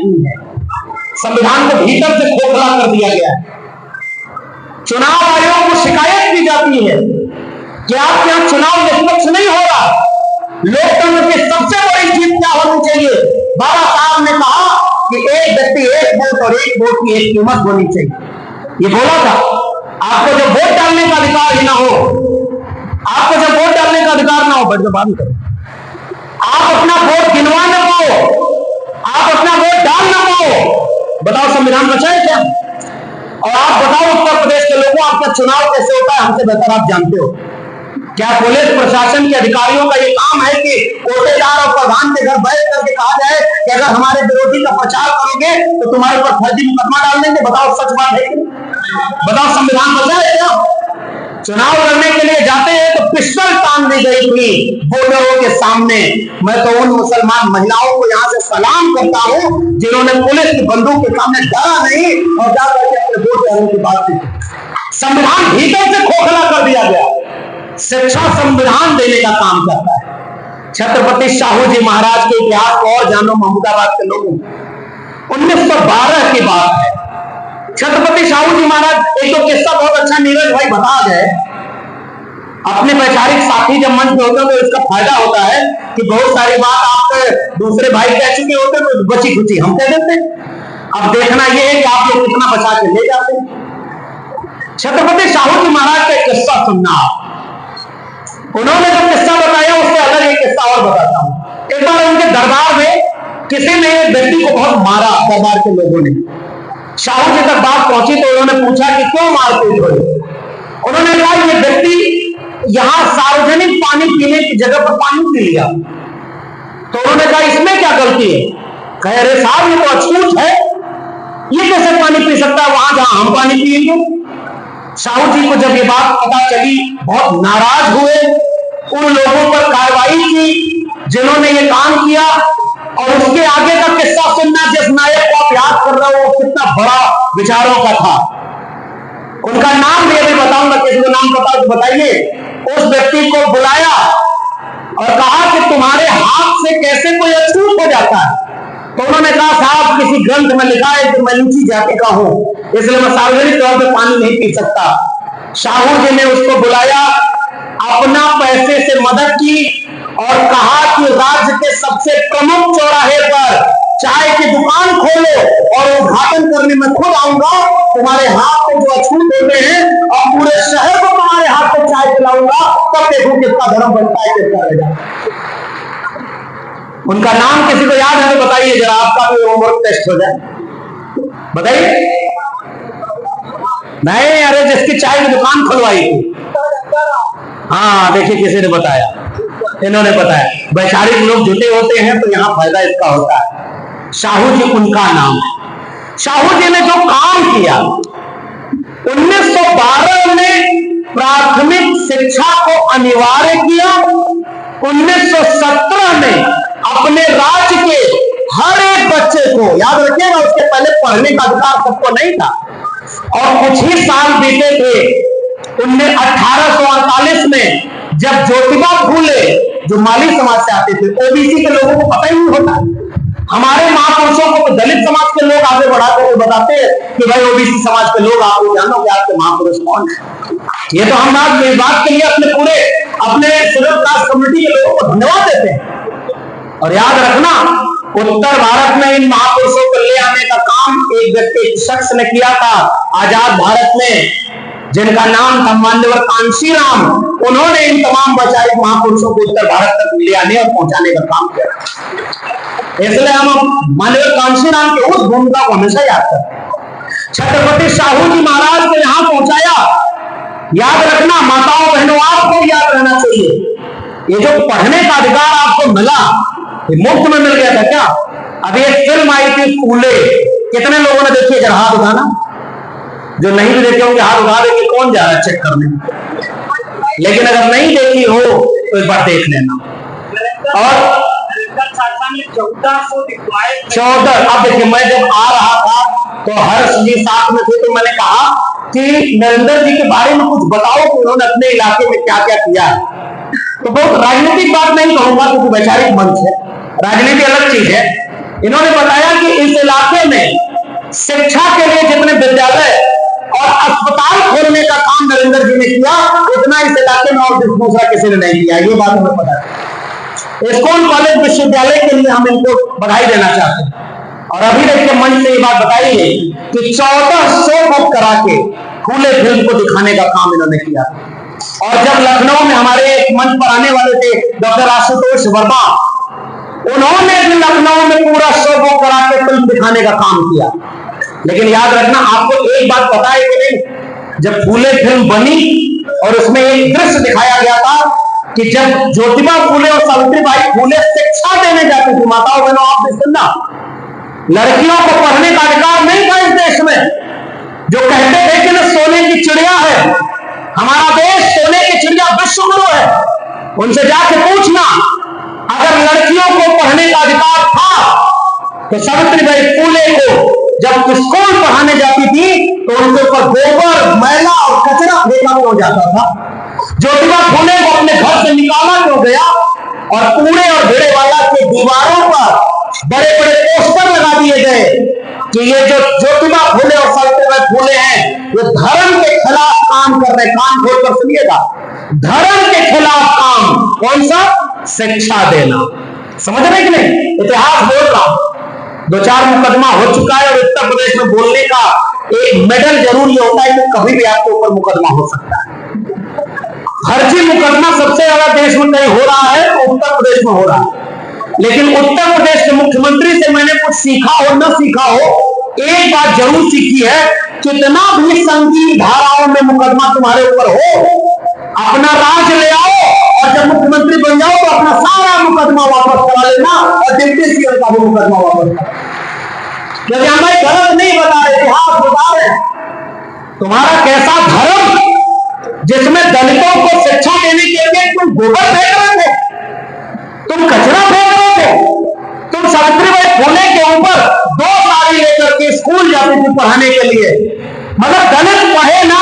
नहीं है। संविधान को भीतर से खोखला कर दिया गया है। चुनाव आयोग को शिकायत की जाती है कि आपके यहां चुनाव निष्पक्ष नहीं हो रहा। लोकतंत्र की सबसे बड़ी जीत क्या होनी चाहिए? बाबा साहब ने कहा कि एक व्यक्ति एक वोट और एक वोट की एक कीमत होनी चाहिए। ये बोला था। आपको जब वोट डालने का अधिकार ही ना हो, आपको जब वोट डालने का अधिकार ना हो, बट जब बात करो, आप अपना वोट गिनवा ना पाओ, आप अपना वोट डाल ना पाओ, बताओ संविधान बचा है क्या? और आप बताओ उत्तर प्रदेश के लोगों, आपका चुनाव कैसे होता है हमसे बेहतर आप जानते हो। क्या पुलिस प्रशासन के अधिकारियों का ये काम है कि कोटेदार और प्रधान के घर बैठ करके कहा जाए कि अगर हमारे विरोधी का प्रचार करोगे तो तुम्हारे ऊपर फर्जी मुकदमा डाल देंगे? बताओ सच बात है कि? बताओ संविधान बचा है क्या? चुनाव लड़ने के लिए जाते हैं तो पिस्टल तान दी गई थी वोटरों के सामने। मैं तो उन मुसलमान महिलाओं को यहाँ से सलाम करता हूँ जिन्होंने पुलिस की बंदूक के सामने डरा नहीं और जाकर के अपने वोट डालने की बात की। संविधान भीतर से खोखला कर दिया गया। शिक्षा संविधान देने का काम करता है। छत्रपति साहू जी महाराज के इतिहास को और जानो महमूदाबाद के लोगों। 1912 की बात है। छत्रपति साहू जी महाराज, एक तो किस्सा बहुत अच्छा नीरज भाई बता गए। अपने वैचारिक साथी जब मंच पे होते हैं तो इसका फायदा होता है कि बहुत सारी बात आप दूसरे भाई कह चुके होते हैं तो बची खुची हम कह देते हैं। अब देखना यह है कि आप लोग कितना बचा के ले जाते हैं। छत्रपति साहू जी महाराज का किस्सा सुनना आप। उन्होंने जो किस्सा बताया उससे अलग एक किस्सा और बताता हूं। एक बार उनके दरबार में किसी ने व्यक्ति को बहुत मारा, दरबार के लोगों ने। साहू जी तक बात पहुंची तो उन्होंने पूछा कि क्यों मारपीट हुई? उन्होंने कहा ये व्यक्ति यहां सार्वजनिक पानी पीने की जगह पर पानी पी लिया। तो उन्होंने कहा इसमें क्या गलती है? कह रहे साहब ये तो अछूत है, ये कैसे पानी पी सकता है वहां जहां हम पानी पिएंगे? साहू जी को जब ये बात पता चली बहुत नाराज हुए। उन लोगों पर कार्रवाई की जिन्होंने ये काम किया। और उसके आगे का किस्सा सुनना, जिस नायक को आप याद कर रहे हो वो कितना बड़ा विचारों का था। उनका नाम भी अभी बताऊंगा, किसी को नाम पता तो बताइए। उस व्यक्ति को बुलाया और कहा कि तुम्हारे हाथ से कैसे कोई अछूत हो जाता है? तो उन्होंने कहा साहब किसी ग्रंथ में लिखा है कि मैं नीची जाति का हूं, इसलिए मैं सार्वजनिक तौर पर पानी नहीं पी सकता। साहू जी ने उसको बुलाया, अपना पैसे से मदद की और कहा कि राज्य के सबसे प्रमुख चौराहे पर चाय की दुकान खोलो और उद्घाटन करने में खुद आऊंगा। तुम्हारे हाथ में जो अछूत होते हैं और पूरे शहर को तुम्हारे हाथ में चाय पिलाऊंगा, तब देखो किसका धर्म बनता है, किसका रह जाता। उनका नाम किसी को याद है तो बताइए जरा, आपका भी होमवर्क टेस्ट हो जाए। बताइए। नहीं, अरे जिसकी चाय की दुकान खुलवाई थी। हाँ देखिए किसी ने बताया, इन्होंने बताया। वैचारिक लोग जुटे होते हैं तो यहाँ फायदा इसका होता है। साहू जी उनका नाम है। साहू जी ने जो काम किया 1912 में प्राथमिक शिक्षा को अनिवार्य किया। 1917 में अपने राज्य के हर एक बच्चे को, याद रखिएगा उसके पहले पढ़ने का अधिकार सबको नहीं था, और कुछ ही साल बीते थे 1848 में जब ज्योतिबा फूले जो माली समाज से आते थे, ओबीसी के लोगों को पता ही नहीं होता। हमारे महापुरुषों को तो दलित समाज के लोग आगे बढ़ा करके बताते हैं कि भाई ओबीसी समाज के लोग, आप जानो कि आपके महापुरुष कौन है। ये तो हम बात के लिए अपने शेड्यूल कास्ट कम्युनिटी के लोगों को धन्यवाद देते हैं। और याद रखना, उत्तर भारत में इन महापुरुषों को ले आने का काम एक व्यक्ति शख्स ने किया था आजाद भारत में, जिनका नाम था मान्यवर कांशीराम। उन्होंने इन तमाम वैचारिक महापुरुषों को उत्तर भारत तक ले आने और पहुंचाने का काम किया। इसलिए हम मान्यवर कांशीराम की उस भूमिका को हमेशा याद करते हैं। छत्रपति साहू जी महाराज को यहां पहुंचाया। याद रखना माताओं बहनों, आपको याद रहना चाहिए, ये जो पढ़ने का अधिकार आपको मिला मुफ्त में मिल गया था क्या? अभी एक फिल्म आई थी फूले, कितने लोगों ने देखी है? जरा हाथ उठाना। जो नहीं भी देखे होंगे हाथ उठा देंगे, कौन जा रहा है चेक करने। लेकिन अगर नहीं देखी हो तो एक बार देख लेना। और 14 अब देखिए, मैं जब आ रहा था तो हर्ष जी साथ में थे, तो मैंने कहा कि नरेंद्र जी के बारे में कुछ बताओ कि उन्होंने अपने इलाके में क्या क्या किया है। तो बहुत राजनीतिक बात नहीं कहूंगा क्योंकि वैचारिक मंच है, राजनीति अलग चीज है। इन्होंने बताया कि इस इलाके इस इलाके में और दूसरा किसी ने नहीं किया, ये बात हमें पता है। स्कूल कॉलेज विश्वविद्यालय के लिए हम इनको बधाई देना चाहते हैं। और अभी देखिए मंच से ये बात बताई है कि 1400 बुक करा के खुले फिल्म को दिखाने का काम इन्होंने किया। और जब लखनऊ में हमारे एक मंच पर आने वाले थे डॉक्टर आशुतोष वर्मा, उन्होंने भी लखनऊ में पूरा शो बुक करा के फिल्म दिखाने का काम किया। लेकिन याद रखना, आपको एक बात पता है कि नहीं, जब फूले फिल्म बनी और उसमें एक दृश्य दिखाया गया था कि जब ज्योतिबा फूले और सावित्रीबाई फूले शिक्षा देने जाती थी, माताओं बहनों आप भी सुनना, लड़कियों को पढ़ने का अधिकार नहीं था इस देश में। जो कहते थे कि ना सोने की चिड़िया है हमारा देश, सोने की चिड़िया विश्व गुरु है, उनसे जाके पूछना, अगर लड़कियों को पढ़ने का अधिकार था तो सावित्रीबाई फूले को जब स्कूल पढ़ाने जाती थी तो उनके ऊपर गोबर, मैला और कचरा फेंका क्यों जाता था? ज्योतिबा फूले को अपने घर से निकाला क्यों गया? और कूड़े और भिड़े वाला के दीवारों पर बड़े बड़े पोस्टर लगा दिए गए कि ये जो ज्योतिबा फूले और सावित्रीबाई फूले हैं ये धर्म के खिलाफ काम कर रहे। कान खोलकर सुनिएगा, धर्म के खिलाफ काम। कौन सा? शिक्षा देना। समझ रहे कि नहीं? इतिहास बोल रहा, 2-4 मुकदमा हो चुका है और उत्तर प्रदेश में बोलने का एक मेडल जरूर ये होता है कि कभी भी आपके ऊपर मुकदमा हो सकता है। फर्जी मुकदमा सबसे ज्यादा देश में कहीं हो रहा है तो उत्तर प्रदेश में हो रहा है। लेकिन उत्तर प्रदेश के मुख्यमंत्री से मैंने कुछ सीखा हो न सीखा हो, एक बात जरूर सीखी है, कितना भी संगीन धाराओं में मुकदमा तुम्हारे ऊपर हो, अपना राज ले आओ और जब मुख्यमंत्री बन जाओ तो अपना सारा मुकदमा वापस करा लेना और डिप्टी सीएम का भी मुकदमा वापस करा। क्योंकि हमें गलत नहीं बता रहे, इतिहास बता रहे। तुम्हारा कैसा धर्म जिसमें दलितों को शिक्षा देने के लिए तुम गोबर फेंक रहे थे, तुम कचरा फेंक रहे थे, तुम सावित्रीबाई फूले के ऊपर 2 साड़ी लेकर के स्कूल जाती थी पढ़ाने के लिए, मगर दलित पढ़े ना,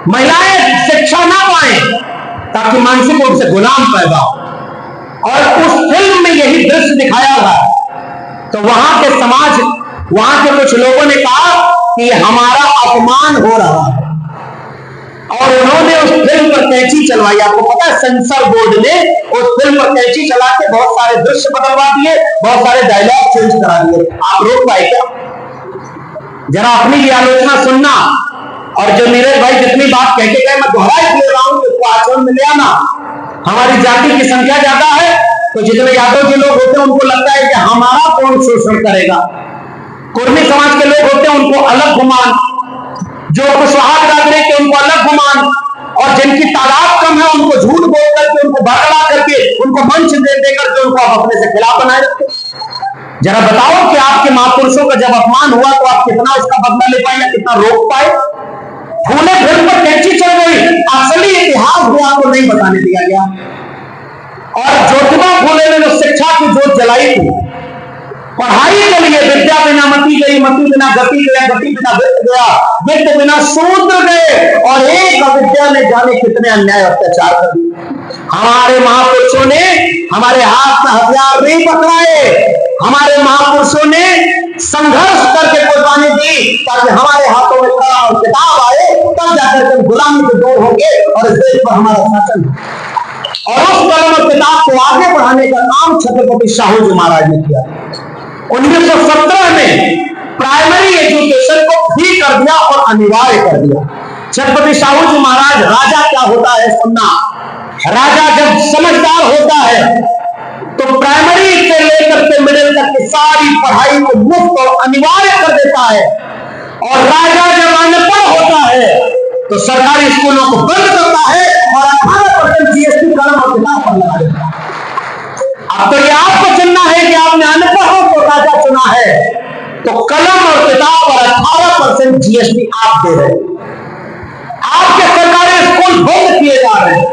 महिलाएं शिक्षा ना पाए ताकि मानसिक रूप से गुलाम पैदा हो। और उस फिल्म में यही दृश्य दिखाया था। तो वहां के समाज, वहां के कुछ लोगों ने कहा कि हमारा अपमान हो रहा है और उन्होंने उस फिल्म पर कैंची चलवाई। आपको पता है सेंसर बोर्ड ने उस फिल्म पर कैंची चला के बहुत सारे दृश्य बदलवा दिए, बहुत सारे डायलॉग चेंज करा दिए। आप रोक पाए क्या? जरा अपनी भी आलोचना सुनना। और जो नीरज भाई जितनी बात कह के गए मैं दोहरा इसलिए रहा हूं कि उसको आचरण में ले आना। हमारी जाति की संख्या ज्यादा है तो जितने यादव के लोग होते हैं उनको लगता है कि हमारा कौन शोषण करेगा। कुर्मी समाज के लोग होते हैं उनको अलग गुमान, जो कुशवाहा बिरादरी के उनको अलग गुमान, और जिनकी तादाद कम है उनको झूठ बोल करके, उनको भड़का करके, उनको मंच दे देकर के उनको आप अपने से खिलाफ बनाए रखते। जरा बताओ कि आपके महापुरुषों का जब अपमान हुआ तो आप कितना उसका बदला ले पाए या कितना रोक पाए? फूले फिल्म पर कैंची चल गई, असली इतिहास भी आपको नहीं बताने दिया गया। और ज्योतिबा फूले ने जो शिक्षा की जोत जलाई थी, पढ़ाई के लिए विद्या बिना मति गई, मति बिना गति गया, गति बिना वित्त गया, वित्त बिना शूद्र गए, और एक अविद्या ने जाने कितने अन्याय अत्याचार कर दिए। हमारे महापुरुषों ने हमारे हाथ में हथियार नहीं पकड़ाए, हमारे महापुरुषों ने संघर्ष करके कुर्बानी दी ताकि हमारे हाथों में कलम और किताब आए, तब जाकर के गुलामी से दूर होंगे और इस देश पर हमारा शासन। और उस कलम और किताब को आगे बढ़ाने का काम छत्रपति शाहू जी महाराज ने किया। 1917 में प्राइमरी एजुकेशन को फ्री कर दिया और अनिवार्य कर दिया। छत्रपति शाहू जी महाराज, राजा क्या होता है सुनना, राजा जब समझदार होता है तो प्राइमरी से लेकर के मिडिल तक की सारी पढ़ाई को मुफ्त और अनिवार्य कर देता है। और राजा जब अनपढ़ होता है तो सरकारी स्कूलों को बंद करता है और 18% जीएसटी कलम और किताब पर लगा देता है। अब तो ये आपको चुनना है कि आपने अनपढ़ को राजा चुना है तो कलम और किताब पर 18% जीएसटी आप दे रहे हैं। आपके सरकारी स्कूल बंद किए जा रहे हैं।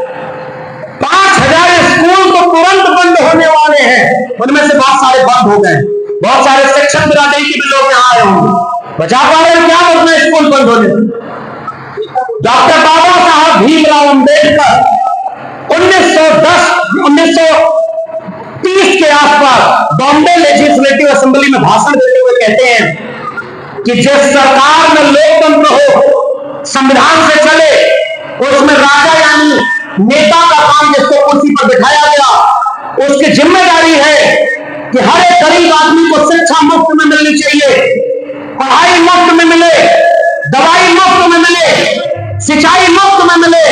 5000 स्कूल तो तुरंत बंद होने वाले हैं, उनमें से बहुत सारे बंद हो गए। बहुत सारे शिक्षक बिरादरी के भी लोग यहाँ आए होंगे, बचा पा रहे क्या अपने स्कूल बंद होने? डॉक्टर बाबा साहब भीमराव अंबेडकर 1930 के आसपास बॉम्बे लेजिस्लेटिव असेंबली में भाषण देते हुए कहते हैं कि जिस सरकार में लोकतंत्र हो, संविधान से चले, उसमें राजा यानी नेता का काम, जिसको कुर्सी पर बिठाया गया, उसकी जिम्मेदारी है कि हर एक गरीब आदमी को शिक्षा मुफ्त में मिलनी चाहिए, पढ़ाई मुफ्त में मिले, दवाई मुफ्त में मिले, सिंचाई मुफ्त में मिले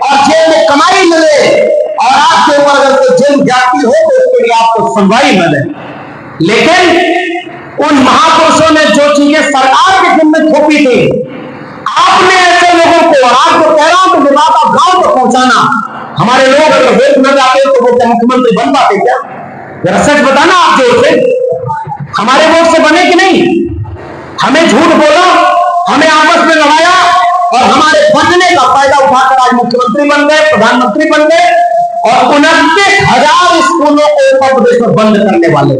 और जेल में कमाई मिले, और आपके ऊपर अगर कोई जेल जाती हो तो उसके लिए आपको सुनवाई मिले। लेकिन उन महापुरुषों ने जो चीजें सरकार के जिम्मे थोपी थी, आपने ऐसे लोगों को, आपको कह रहा हूं, तो विवाद आप गांव तक पहुंचाना। हमारे लोग अगर वोट न जाते तो वो क्या मुख्यमंत्री बन पाते क्या? जरा सच बताना आप जोर से, हमारे वोट से बने कि नहीं? हमें झूठ बोला, हमें आपस में लड़ाया और हमारे बनने का फायदा उठाकर आज मुख्यमंत्री बन गए, प्रधानमंत्री बन गए और 29,000 स्कूलों को उत्तर प्रदेश में बंद करने वाले।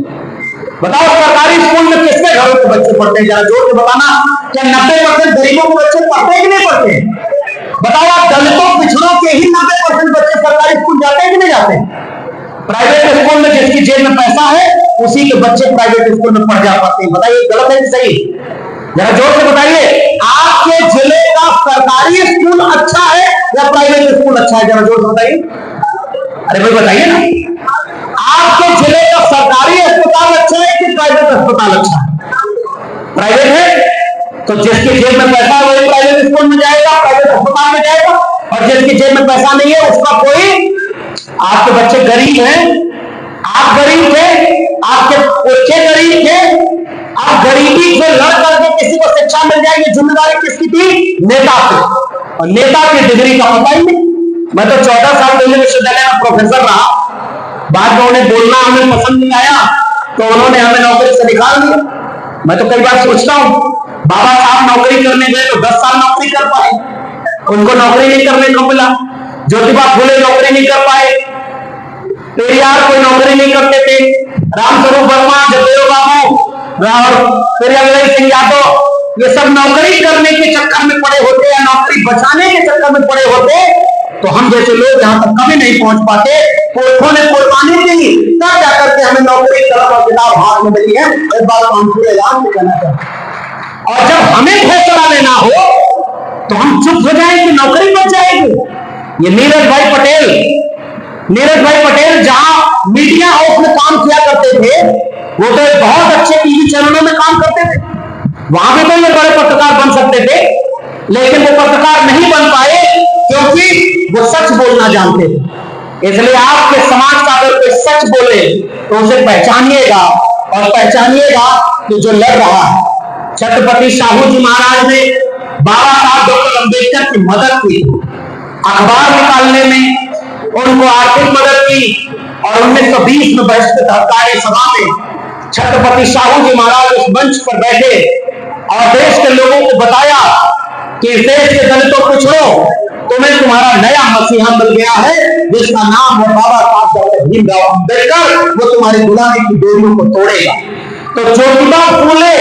बताओ सरकारी स्कूल में किसके घरों के बच्चे पढ़ते हैं? जरा जोर से बताना, क्या 90% गरीबों के बच्चे पढ़ते हैं कि नहीं पढ़ते? बताओ आप, दलितों पिछड़ों के ही 90% बच्चे सरकारी स्कूल जाते हैं कि नहीं जाते? प्राइवेट स्कूल में जिसकी जेब में पैसा है उसी के बच्चे प्राइवेट स्कूल में पढ़ जा पाते हैं। बताइए गलत है कि सही? जरा जोर से बताइए, आपके जिले का सरकारी स्कूल अच्छा है या प्राइवेट स्कूल अच्छा है? जरा जोर से बताइए। अरे भाई बताइए ना, आपके जिले का सरकारी अस्पताल अच्छा है कि प्राइवेट अस्पताल अच्छा है? प्राइवेट है तो जिसकी जेब में पैसा है वही प्राइवेट स्कूल में जाएगा, प्राइवेट अस्पताल में जाएगा, और जिसकी जेब में पैसा नहीं है उसका कोई। आपके बच्चे गरीब हैं, आप गरीब थे, आपके बच्चे गरीब थे, आप गरीबी से लड़ करके किसी को शिक्षा मिल जाएगी, जिम्मेदारी किसकी थी? नेता की। और नेता की डिग्री का पता ही नहीं। मैं तो 14 साल दिल्ली विश्वविद्यालय में प्रोफेसर रहा, बाद में उन्हें बोलना हमें पसंद नहीं आया तो उन्होंने हमें नौकरी से निकाल दिया। मैं तो कई बार सोचता हूं, बाबा साहब नौकरी करने गए तो 10 साल नौकरी कर पाए, उनको नौकरी नहीं करने को मिला। ज्योतिबा फूले नौकरी नहीं कर पाए, पेरियार कोई नौकरी नहीं करते थे, रामस्वरूप वर्मा, जगदेव बाबू और पेरियार सिंह यादव, ये सब नौकरी करने के चक्कर में पड़े होते या नौकरी बचाने के चक्कर में पड़े होते तो हम जैसे लोग यहां तक कभी नहीं पहुंच पाते। पुरखों ने कुर्बानी दी, तब जाकर के हमें नौकरी, कलम और किताब हाथ में मिली है। इस बात को हम पूरे ऐलान में कहना चाहते हैं। और जब हमें फैसला लेना हो तो हम चुप हो जाएं कि नौकरी बच जाएगी। ये नीरज भाई पटेल जहां मीडिया हाउस में काम किया करते थे, वो तो बहुत अच्छे टीवी चैनलों में काम करते थे, वहां भी तो ये बड़े पत्रकार बन सकते थे, लेकिन वो पत्रकार नहीं बन पाए क्योंकि वो सच बोलना जानते थे। इसलिए आपके समाज का अगर कोई सच बोले तो उसे पहचानिएगा, और पहचानिएगा कि जो लड़ रहा है। छत्रपति साहू जी महाराज ने बाबा साहब डॉक्टर अंबेडकर की मदद की, अखबार निकालने में उनको आर्थिक मदद की, और 1920 में बहिष्कृत हड़ताली सभा में छत्रपति साहू जी महाराज उस मंच पर बैठे और देश के लोगों को बताया कि इस देश के दलितों पिछड़ों, तुम्हें तुम्हारा नया मसीहा मिल गया है जिसका नाम है बाबा साहब डॉक्टर भीमराव अंबेडकर, वो तुम्हारी गुलामी की डोरियों को तोड़ेगा। तो ज्योतिबा फूले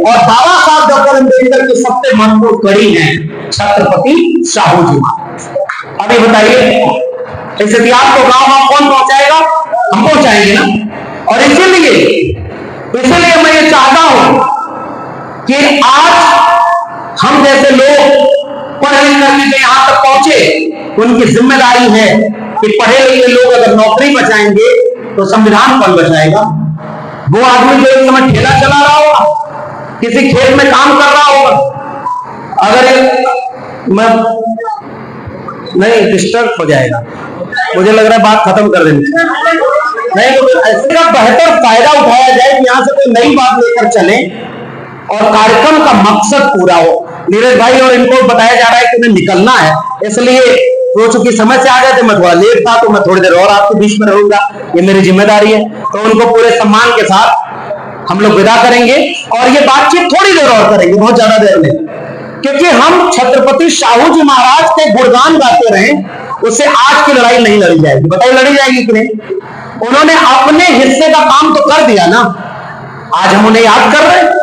और बाबा साहब डॉक्टर अंबेडकर की सबसे महत्वपूर्ण कड़ी है छत्रपति साहू जी महाराज। अभी बताइए, इस इतिहास को गांव कौन पहुंचाएगा? हम पहुंचाएंगे ना। और इसीलिए मैं ये चाहता हूं कि आज हम जैसे लोग पढ़ लिख करके यहां तक पहुंचे, उनकी जिम्मेदारी है कि पढ़े लिखे लोग अगर नौकरी बचाएंगे तो संविधान कौन बचाएगा? वो आदमी जो एक समय ठेला चला रहा होगा, किसी खेत में काम कर रहा होगा, अगर मैं नहीं डिस्टर्ब हो जाएगा, मुझे लग रहा है बात खत्म कर देनी नहीं, तो ऐसे का बेहतर फायदा उठाया जाए कि यहां से कोई नई बात लेकर चले और कार्यक्रम का मकसद पूरा हो। नीरज भाई और इनको बताया जा रहा है कि उन्हें निकलना है, इसलिए वो चूंकि समय से आ गए थे, मैं थोड़ा लेट था, तो मैं थोड़ी देर और आपके बीच में रहूंगा, ये मेरी जिम्मेदारी है। तो उनको पूरे सम्मान के साथ हम लोग विदा करेंगे और ये बातचीत थोड़ी देर और करेंगे, बहुत ज्यादा देर नहीं, क्योंकि हम छत्रपति साहू जी महाराज के गुणगान गाते रहे, उससे आज की लड़ाई नहीं लड़ी जाएगी। बताइए लड़ी जाएगी कि नहीं? उन्होंने अपने हिस्से का काम तो कर दिया ना, आज हम उन्हें याद कर रहे हैं।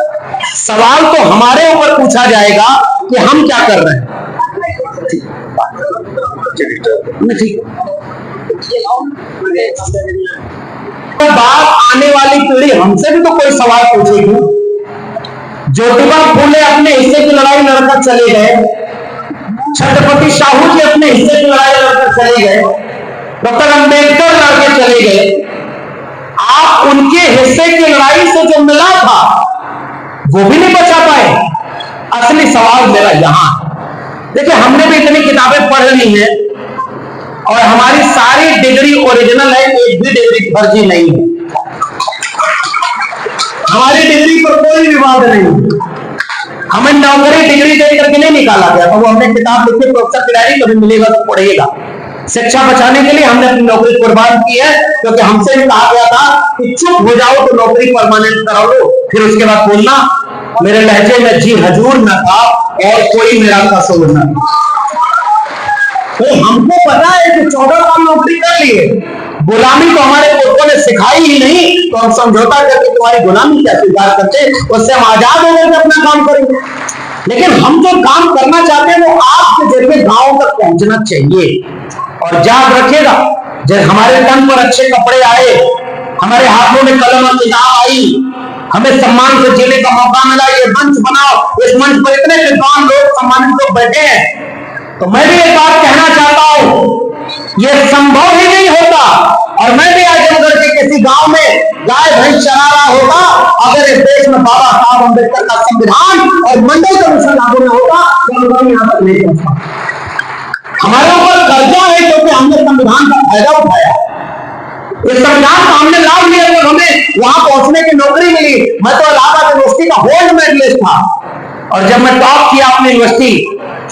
सवाल तो हमारे ऊपर पूछा जाएगा कि हम क्या कर रहे हैं। तो बात आने वाली पीढ़ी हमसे भी तो कोई सवाल पूछेगी। ज्योतिबा फूले अपने हिस्से की लड़ाई लड़कर चले गए, छत्रपति साहू जी अपने हिस्से की लड़ाई लड़कर चले गए, डॉक्टर अंबेडकर लड़के चले गए, आप उनके हिस्से की लड़ाई से जो मिला था वो भी नहीं बचा पाए। असली सवाल मेरा यहां, देखिए हमने भी इतनी किताबें पढ़ ली है और हमारी सारी डिग्री ओरिजिनल है, एक भी डिग्री फर्जी नहीं है, हमारी डिग्री पर कोई विवाद नहीं। हमें नौकरी डिग्री दे करके नहीं निकाला गया, तो वो हमने किताब लिखी प्रोफेसर किरारी कभी मिलेगा तो पढ़ेगा। शिक्षा बचाने के लिए हमने अपनी नौकरी कुर्बान की है, क्योंकि हमसे भी कहा गया था कि चुप हो जाओ तो नौकरी परमानेंट करा लो, फिर उसके बाद बोलना। मेरे लहजे में जी हजूर न था और कोई मेरा कसूर न था। तो हमको पता है कि 14 साल नौकरी कर लिए, गुलामी तो हमारे पुरखों ने सिखाई ही नहीं, तो हम समझौता करके तुम्हारी गुलामी क्या स्वीकार करते, उससे हम आजाद हो गए अपना काम करेंगे। लेकिन हम जो काम करना चाहते हैं वो आपके जरिए गांव तक पहुंचना चाहिए। और याद रखिएगा, जब हमारे तन पर अच्छे कपड़े आए, हमारे हाथों में कलम और किताब आई, हमें सम्मान से जीने का मौका मिला, ये मंच बनाओ, इस मंच पर इतने विद्वान लोग सम्मानित लोग बैठे हैं, तो मैं भी एक बात कहना चाहता हूं, ये संभव ही नहीं होता। और मैं भी आजमगढ़ के किसी गांव में गाय भैंस चरा रहा होगा अगर इस देश में बाबा साहब अम्बेडकर का संविधान और मंडल कमीशन लागू में होगा, तो हम यहां तक नहीं पहुंचता। हमारे ऊपर कर्जा है क्योंकि हमने संविधान का फायदा उठाया, इस संविधान का हमने लाभ लिया तो हमें वहां पहुंचने की नौकरी मिली। मैं तो इलाहाबाद यूनिवर्सिटी का गोल्ड मेडलिस्ट था, और जब मैं टॉप किया अपनी यूनिवर्सिटी,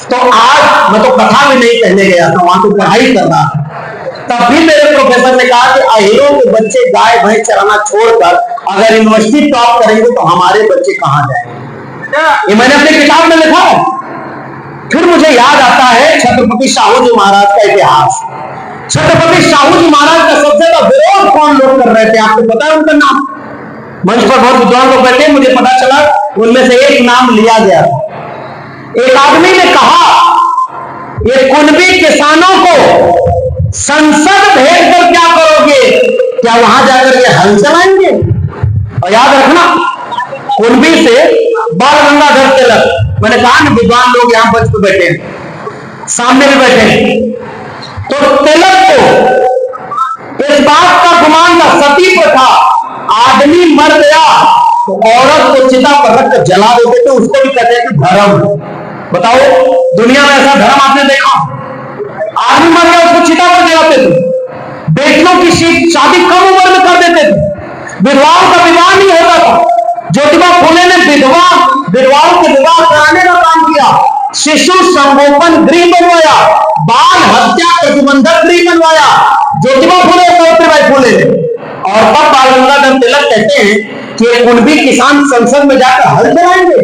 तो आज मैं तो कथा भी नहीं कहने गया था, वहां तो पढ़ाई कर रहा था। तब भी मेरे प्रोफेसर ने कहा कि अहिरों के बच्चे गाय भैंस चराना छोड़कर अगर यूनिवर्सिटी टॉप करेंगे तो हमारे बच्चे कहां जाएंगे। ये मैंने अपनी किताब में लिखा है। फिर मुझे याद आता है छत्रपति साहू जी महाराज का इतिहास। छत्रपति साहू जी महाराज का सबसे ज्यादा विरोध कौन लोग कर रहे थे, आपको पता है उनका नाम? मंच पर बहुत विद्वान लोग बैठे, मुझे पता चला उनमें से एक नाम लिया गया। एक आदमी ने कहा, ये कुनबी किसानों को संसद भेजकर क्या करोगे, क्या वहां जाकर के हल चलाएंगे? और याद रखना, कुनबी से बाल गंगाधर तिलक, मैंने कहा ना विद्वान लोग यहां मंच पर बैठे हैं, सामने भी बैठे हैं, तो तिलक को इस बात का गुमान था, सती प्रथा, आदमी मर गया तो औरत को चिता पर रखकर जला देते थे, उसको भी कहते थे धर्म। बताओ दुनिया में ऐसा धर्म आपने देखा? आदमी मर गया उसको चिता पर जलाते थे, बेटियों की शादी कम उम्र में कर देते थे, विधवाओं का विवाह नहीं होता था। ज्योतिबा फुले ने विधवाओं के विवाह कराने का काम किया, शिशु संगोपन गृह बनवाया, बाल हत्या प्रतिबंधक गृह बनवाया, ज्योतिबा फुले सावित्रीबाई फुले ने। और तब बाल गंगाधर तिलक कहते हैं कि कुनबी किसान संसद में जाकर हल चलाएंगे।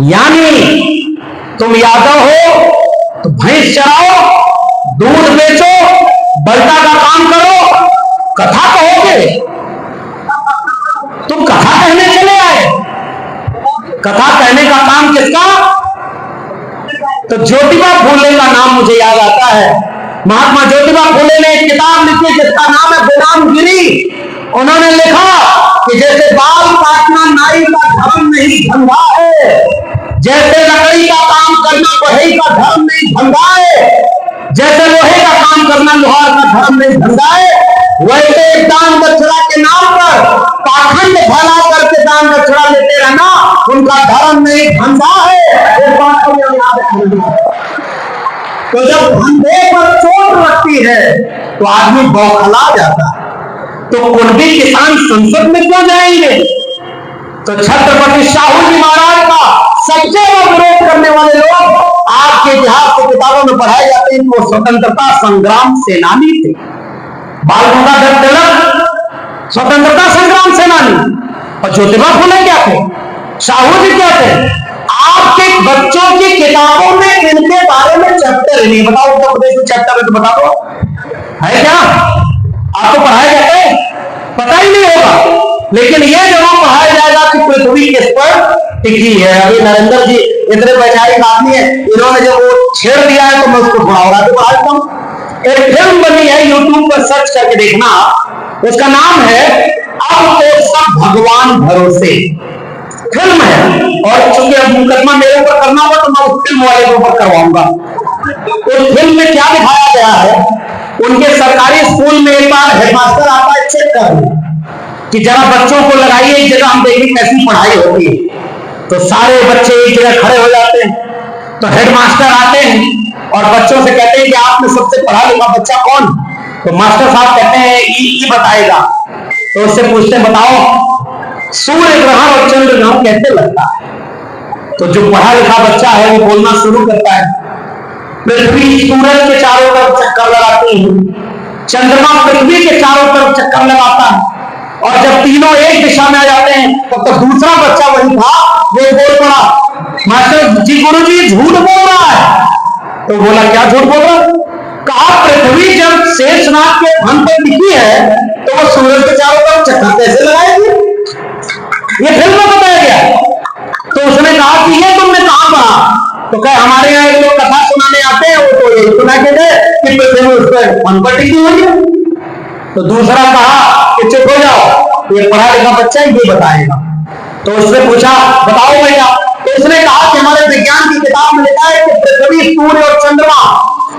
यानी तुम यादव हो तो भैंस चराओ, दूध बेचो, बल्टा का काम करो, कथा कहोगे? तुम कथा कहने चले आए। कथा कहने का काम किसका? तो ज्योतिबा फुले का नाम मुझे याद आता है। महात्मा ज्योतिबा फुले ने एक किताब लिखी जिसका नाम है गुलामगिरी। उन्होंने लिखा कि जैसे बाल काटना नाई का धर्म नहीं धंधा है, जैसे लकड़ी का काम करना बढ़ई का धर्म नहीं धंधा है, जैसे लोहे का काम करना लोहार का धर्म नहीं धंधा है, वैसे दान दक्षिणा के नाम पर पाखंड फैला करके दान दक्षिणा लेते रहना उनका धर्म नहीं धंधा है। इस बात को याद रखना। तो जब धंधे पर चोट लगती है तो आदमी बौखला जाता है। तो कुनबी किसान संसद में क्यों जाएंगे? तो छत्रपति साहू जी महाराज का सबसे बड़ा विरोध करने वाले लोग आपके इतिहास की किताबों में पढ़ाए जाते हैं, वो स्वतंत्रता संग्राम सेनानी थे। बाल गंगाधर तिलक स्वतंत्रता संग्राम सेनानी, और ज्योतिबा फुले क्या थे, साहू जी क्या थे? आपके बच्चों की किताबों में इनके बारे में चैप्टर नहीं। बताओ उत्तर प्रदेश में चैप्टर है तो बता दो, है क्या? आपको पढ़ाया जाता है? पता ही नहीं होगा। लेकिन यह जरूर पढ़ाया जाएगा कि पृथ्वी किस पर टिकी है। अभी नरेंद्र जी इतने वैचारिक आदमी है, इन्होंने जब वो छेड़ दिया है तो मैं उसको थोड़ा और आगे बढ़ाता हूं। एक फिल्म बनी है, यूट्यूब पर सर्च करके देखना, उसका नाम है अब तो सब भगवान भरोसे। फिल्म है, और चूंकि अब मुकदमा मेरे ऊपर करना होगा तो मैं उस फिल्म वाले के ऊपर करवाऊंगा। उस फिल्म में क्या दिखाया गया है, उनके सरकारी स्कूल में एक बार हेडमास्टर आता है चेक करने कि जरा बच्चों को लगाइए एक जगह, हम देखें कैसी पढ़ाई होती है। तो सारे बच्चे एक जगह खड़े हो जाते हैं, तो हेडमास्टर आते हैं और बच्चों से कहते हैं कि आप में सबसे पढ़ा लिखा बच्चा कौन? तो मास्टर साहब कहते हैं ई बताएगा। तो उससे पूछते हैं बताओ सूर्य ग्रहण और चंद्र ग्रहण कैसे लगता है? तो जो पढ़ा लिखा बच्चा है वो बोलना शुरू करता है, पृथ्वी सूरज के चारों तरफ चक्कर लगाती है, चंद्रमा पृथ्वी के चारों तरफ चक्कर लगाता है, और जब तीनों एक दिशा में आ जाते हैं तो दूसरा बच्चा वही था, वो बोल पड़ा मास्टर जी गुरुजी झूठ बोल रहा है। तो बोला क्या झूठ बोल रहा? कहा पृथ्वी जब शेषनाग के फन पर टिकी है तो वो सूरज के चारों तरफ चक्कर कैसे लगाएगी? ये फिल्म में बताया गया। तो उसने कहा कि ये तुमने कहां पढ़ा? तो कहे हमारे यहाँ एक लोग कथा सुनाने आते हैं, वो तो यही सुना के गए कि पृथ्वी उस पर फन पर टिकी हुई है। तो दूसरा कहा कि चुप हो जाओ, ये पढ़ा लिखा बच्चा ये बताएगा। तो उसने पूछा बताओ भैया। तो उसने कहा कि हमारे विज्ञान की किताब में लिखा है कि पृथ्वी सूर्य और चंद्रमा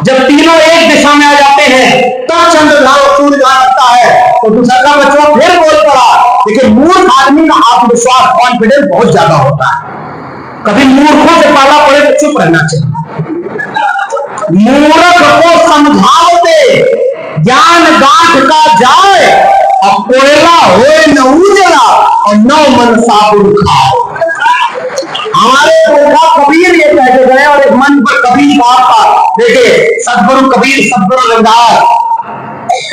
जब तीनों एक दिशा में आ जाते हैं तब चंद्रग्रहण और सूर्य ग्रहण लगता है। तो दूसरा का बच्चा फिर बोल पड़ा। लेकिन मूर्ख आदमी का आत्मविश्वास कॉन्फिडेंस बहुत ज्यादा होता है, कभी मूर्खों से पाला पड़े तो चुप रहना चाहिए। मूर्ख को समझाओ दे ज्ञान गांठ का जाए, और कोयला होए न उजला और न मन साबुन खाओ। हमारे पुरखा कबीर ये कहते गए, और एक मन पर कबीर साहब का देखिए सदगुरु कबीर सदगुरु रविदास,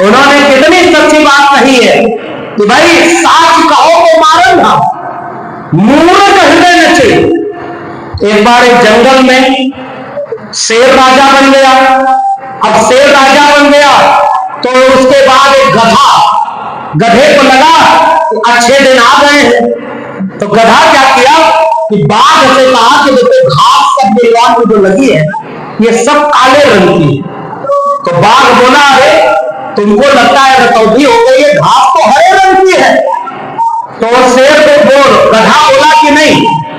उन्होंने कितनी सच्ची बात कही है कि भाई साच कहो तो मारो ना, मूर्ख हृदय नचे। एक बार एक जंगल में शेर राजा बन गया। अब शेर राजा बन गया तो उसके बाद एक गधे को लगा अच्छे दिन आ गए हैं। तो गधा क्या किया कि बाघ से कहा कि देखो घास सब गिरवान में जो लगी है ये सब काले रंग की है। तो बाघ बोला अरे तुमको लगता है रतौधी हो गई है, घास तो हरे रंग की है। तो शेर को गधा बोला कि नहीं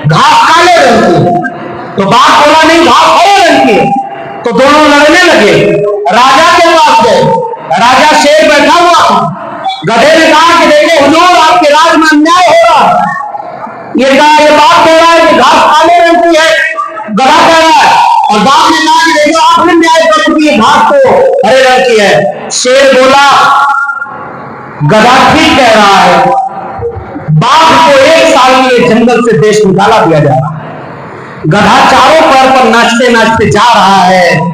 घास काले रंग की है। तो बाघ बोला नहीं घास हरे रंग की है। तो दोनों लड़ने लगे, राजा के पास गए। राजा शेर बैठा हुआ, गधे ने कहा कि देखो हुजूर आपके राज में अन्याय हो रहा। ये बात कह रहा है कि घास काले रंग की है, गधा कह रहा है, और बाप ने कहा कि देखो आपने न्याय कर दिया, घास तो हरे रंग की है। शेर बोला गधा ठीक कह रहा है, बाघ को 1 साल के लिए जंगल से देश निकाला दिया जा रहा है। गधा चारों पैर पर नाचते नाचते जा रहा है।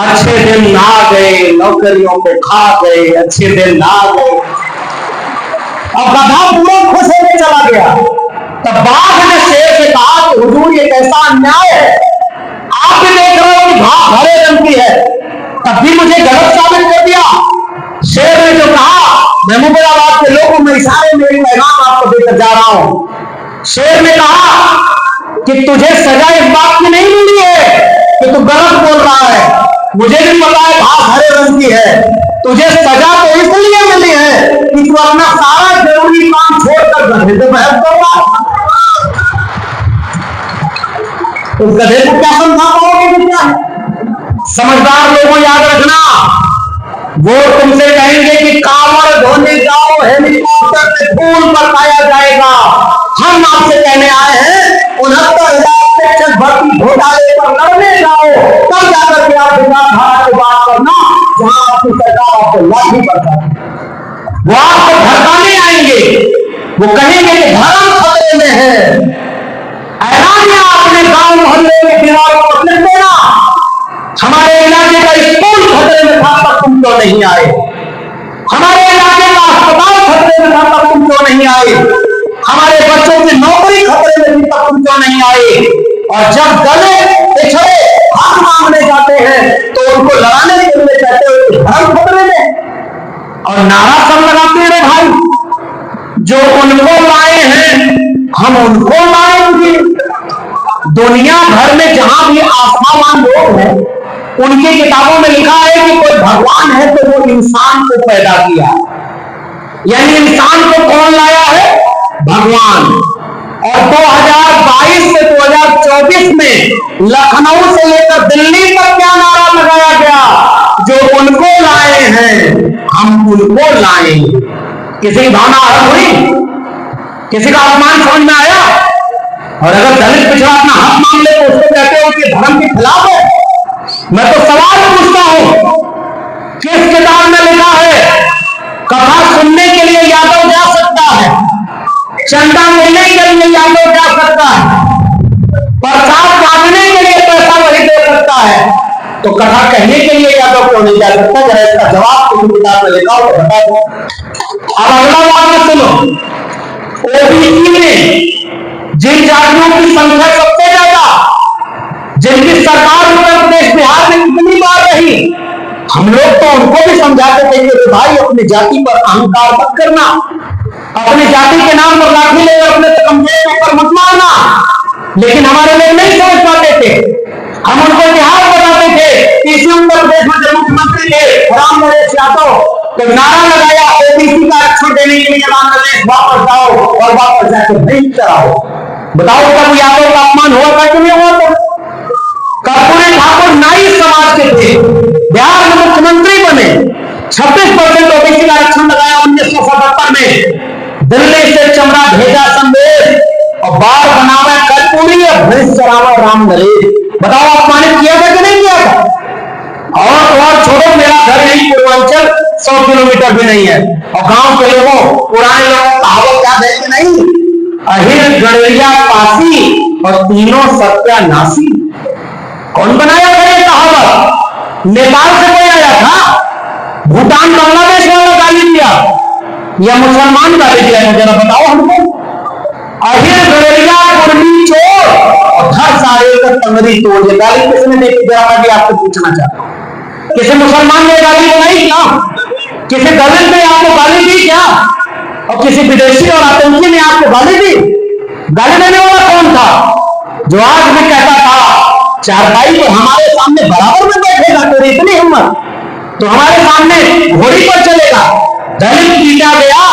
अच्छे दिन आ गए, नौकरियों को खा गए, अच्छे दिन आ गए। अब गधा पूरा खुश होकर चला गया। तब बाघ ने शेर से कहा कि हुजूर ये कैसा अन्याय है, आप भी देख रहे हो कि घास हरे रंग की है, तब भी मुझे गलत साबित कर दिया। शेर ने जो कहा महमूदाबाद के लोगों में इशारे में एक पैगाम आपको देकर जा रहा हूं। शेर ने कहा कि तुझे सजा इस बात की नहीं मिली है कि तू गलत बोल रहा है, मुझे भी पता है घास हरे रंग की है, तुझे सजा तो इसलिए मिली है कि तू अपना सारा जरूरी काम छोड़कर गधे से बहस कर रहा। उस गधे को क्या समझा पाओगे कि क्या? समझदार लोगों याद रखना, वो तुमसे कहेंगे कि कांवड़ धोने जाओ हेलीकॉप्टर से फूल बरसाया जाएगा। हम आपसे कहने आए हैं 69,000 शिक्षक भर्ती घोटाले पर लड़ने जाओ, तब जाकर के आप विचारधारा की बात करना जहां आपकी सरकार आपको लाठी पड़ता है। वो आपको भड़काने आएंगे, वो कहेंगे कि धर्म खतरे में है, ऐलानिया अपने गांव मोहल्ले में दीवारों पर लिख देना, हमारे इलाके का स्कूल खतरे में था तब तुम क्यों नहीं आए, हमारे इलाके का अस्पताल खतरे में था तब तुम क्यों नहीं आए, हमारे बच्चों की नौकरी खतरे में थी तब तुम क्यों नहीं आए। और जब गले पिछड़े हाथ मांगने जाते हैं तो उनको लड़ाने के लिए कहते हो धर्म खतरे में, और नारा सब लगाते हैं भाई जो उनको लाए हैं हम उनको लाएंगे। दुनिया भर में जहां भी आस्थावान लोग हैं उनकी किताबों में लिखा है कि कोई भगवान है तो वो इंसान को पैदा किया, यानी इंसान को कौन लाया है? भगवान। और 2022 से 2024 में लखनऊ से लेकर दिल्ली तक क्या नारा लगाया गया, जो उनको लाए हैं हम उनको लाएंगे। किसी की भावना आहत हुई? किसी का अपमान समझ में आया? और अगर दलित पिछड़ा अपना हक मांग ले तो उसको कहते हो कि धर्म के खिलाफ है। मैं तो सवाल पूछता हूं, किस किताब में लिखा है कथा सुनने के लिए यादव जा सकता है, चंदा लेने के लिए यादव जा सकता है, प्रसाद बांटने के लिए पैसा वही दे सकता है, तो कथा कहने के लिए यादव क्यों नहीं जा सकता? जरा इसका जवाब किसी किताब में लिखा हो तो बता दो। अब अगला बात सुनो, ओबीसी में जिन जातियों की संख्या सबसे ज्यादा, जिनकी सरकार उत्तर प्रदेश बिहार में कितनी बार रही, हम लोग तो उनको भी समझाते थे कि भाई अपनी जाति पर अहंकार मत करना, अपनी जाति के नाम पर लाठी लेकर अपने कमजोर पर मत मारना, लेकिन हमारे लोग नहीं समझ पाते थे। हम उनको इतिहास बताते थे। इसी उत्तर प्रदेश में जब मुख्यमंत्री थे राम नरेश यादव, तो नारा लगाया ओबीसी का आरक्षण देने के लिए राम नरेश वापस जाओ और वापस जाकर भेज कराओ। बताओ कब यादव का अपमान हुआ था कि नहीं हुआ था? कर्पूरी ठाकुर नाई समाज के थे, बिहार में मुख्यमंत्री बने, 26% ओबीसी का आरक्षण लगाया 1977 में। दिल्ली से चमड़ा भेजा संदेश और बार बनावा कर्पूरी और भैंस चरावा राम नरेश। बताओ अपमानित किया था कि नहीं किया था? और छोड़ो, मेरा घर यही पूर्वांचल 100 किलोमीटर भी नहीं है, और गांव के लोगों पुराने लोगों कहावत याद है कि नहीं, अहिर गड़रिया पासी और तीनों सत्यानाशी। कौन बनाया था ये कहावत? नेपाल से कोई आया था? भूटान बांग्लादेश वाला गाली दिया या मुसलमान गाली दिया था? जरा बताओ हमको। अहिर गड़रिया कुर्मी चोर और घर सारे का तंगरी तोड़, ये गाली किसने देखी? जरा मैं भी आपको पूछना चाहता हूं, किसी मुसलमान ने गाली बनाई क्या? किसी दलित ने आपको गाली दी क्या? और किसी विदेशी और आतंकी ने आपको गाली दी? गाली देने वाला कौन था? जो आज भी कहता था चारपाई तो हमारे सामने बराबर में बैठेगा, तो इतनी हिम्मत तो हमारे सामने घोड़ी पर चलेगा। दलित पीटा गया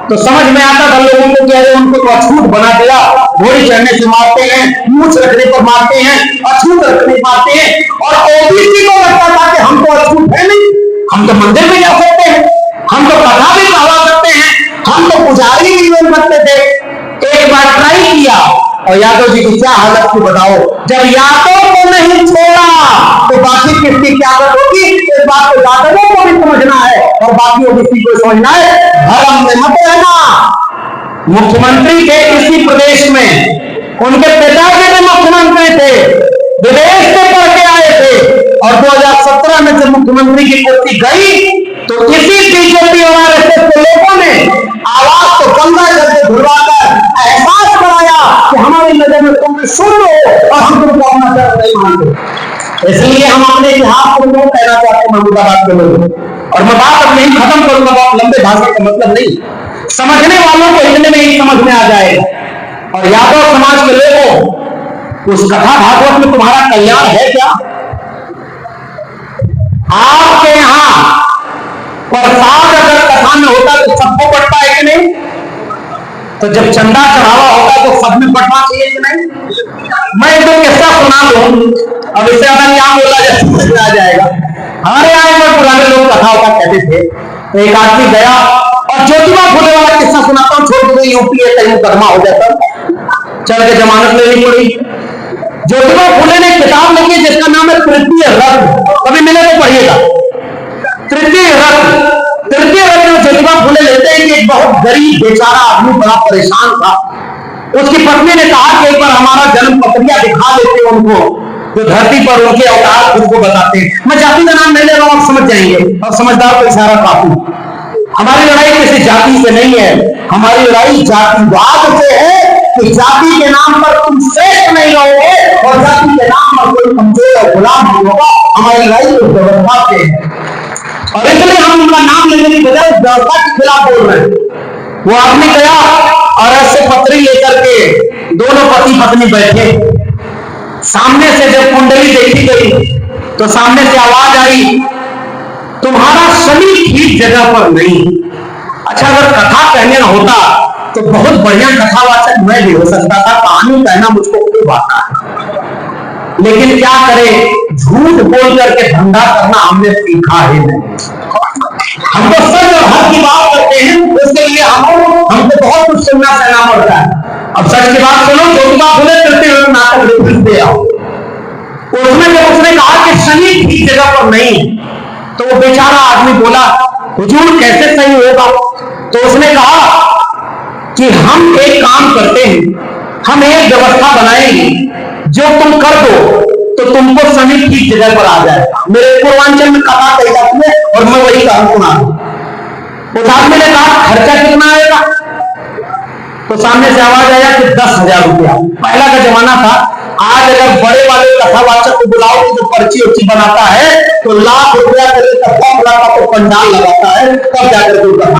तो समझ में आता था लोगों को, कह रहे उनको तो अछूत बना दिया, घोड़ी चढ़ने से मारते हैं, मूछ रखने पर मारते हैं, अछूत रखने मारते हैं। और ओबीसी को लगता था कि हम तो अछूत है नहीं, हम तो मंदिर में जा सकते हैं, हम तो कथा भी कहवा सकते हैं, हम तो पुजारी भी बन सकते थे। एक बार ट्राई किया और यादव जी की क्या हालत थी बताओ। जब यादव को नहीं छोड़ा तो बाकी किसकी क्या हालत होगी? इस बात को यादवों को भी समझना है और बाकी ओबीसी को समझना है। धर्म में मत रहना। मुख्यमंत्री थे इसी प्रदेश में, उनके पिताजी भी मुख्यमंत्री थे, विदेश से पढ़ के आए थे, और 2017 में जब मुख्यमंत्री की कुर्सी गई तो इसी बीजेपी और आरएसएस के लोगों ने आवाज को गंगा जल से धुलवाकर एहसास कराया कि हमारी नजर में तुम शून्य हो और हम तुमको अपना दर्द नहीं मानते। इसलिए हम अपने इतिहास को क्यों कहना चाहते हैं महमूदाबाद के लोग। और मैं बात अब नहीं खत्म करूंगा, बहुत लंबे भाषण का मतलब नहीं, समझने वालों को इतने में ही समझ में आ जाएगा। और यादव समाज के लोगों, उस कथा भागवत में तुम्हारा कल्याण है क्या? आपके यहां प्रसाद अगर कथा में होता तो सबको बंटता है कि नहीं? तो जब चंदा चढ़ावा होता तो सब में बंटना चाहिए कि नहीं? मैं एक दो किस्सा सुना दूं, अब इससे ज्यादा क्या बोला जाए आ जाएगा। हमारे यहाँ पर पुराने लोग कथा होता कहते थे, तो एक आदमी गया और ज्योतिबा फूले वाला किस्सा सुनाता हूं, छोड़ दो यूपी है कहीं मुकदमा हो जाता, चल के जमानत लेनी पड़ी। ज्योतिबा फूले ने किताब लिखी जिसका नाम है तृतीय रत्न, कभी मिले तो पढ़िएगा। तृतीय रत्न में ज्योतिबा फूले लेते हैं कि एक बहुत गरीब बेचारा आदमी बड़ा परेशान था, उसकी पत्नी ने कहा कि एक बार हमारा जन्म पत्रिया दिखा देते उनको, जो धरती पर उनके अवतार खुद को बताते हैं। मैं जाति का नाम नहीं ले रहा हूं, आप समझ जाएंगे, और समझदार को इशारा काफी। हमारी लड़ाई किसी जाति से नहीं है, हमारी लड़ाई जातिवाद से है कि जाति के नाम पर तुम श्रेष्ठ नहीं रहोगे और जाति के नाम पर कोई कमजोर और गुलाम नहीं होगा। हमारी लड़ाई तो व्यवस्था से है, और इसलिए हम उनका नाम लेने की बजाय व्यवस्था के खिलाफ बोल रहे हैं। वो आदमी गया और ऐसे पत्री लेकर के दोनों पति पत्नी बैठे, सामने से जब कुंडली देखी गई तो सामने से आवाज आई, तुम्हारा शनि ठीक जगह पर नहीं। अच्छा, अगर कथा कहने होता तो बहुत बढ़िया कथावाचक मैं भी हो सकता था, कहानी कहना मुझको खूब आता है, लेकिन क्या करे, झूठ बोल करके धंधा करना हमने सीखा ही नहीं। हम तो सच और हक की बात करते हैं, उसके लिए हमको बहुत कुछ सुनना सहना पड़ता है। अब सच की बात सुनो, ज्योतिबा फुले करते हुए नाटक रिलीज दे आओ, उसमें जब उसने कहा कि शनि ठीक जगह पर नहीं है, तो वो बेचारा आदमी बोला, हुजूर कैसे सही होगा? तो उसने कहा कि हम एक काम करते हैं, हम एक व्यवस्था बनाएंगे, जो तुम कर दो तो तुमको शनि ठीक जगह पर आ जाएगा। मेरे पूर्वांचल में कथा कही जाती है और मैं वही कहा सुना। उस आदमी ने कहा खर्चा कितना आएगा? तो सामने से आवाज आया कि 10,000 रुपया। पहला का जमाना था, आज अगर बड़े वाले कथावाचक को बुलाओ तो पर्ची उर्ची बनाता है तो लाख रुपया करे, तब 10 लाख का तो पंडाल लगाता है, तब जाकर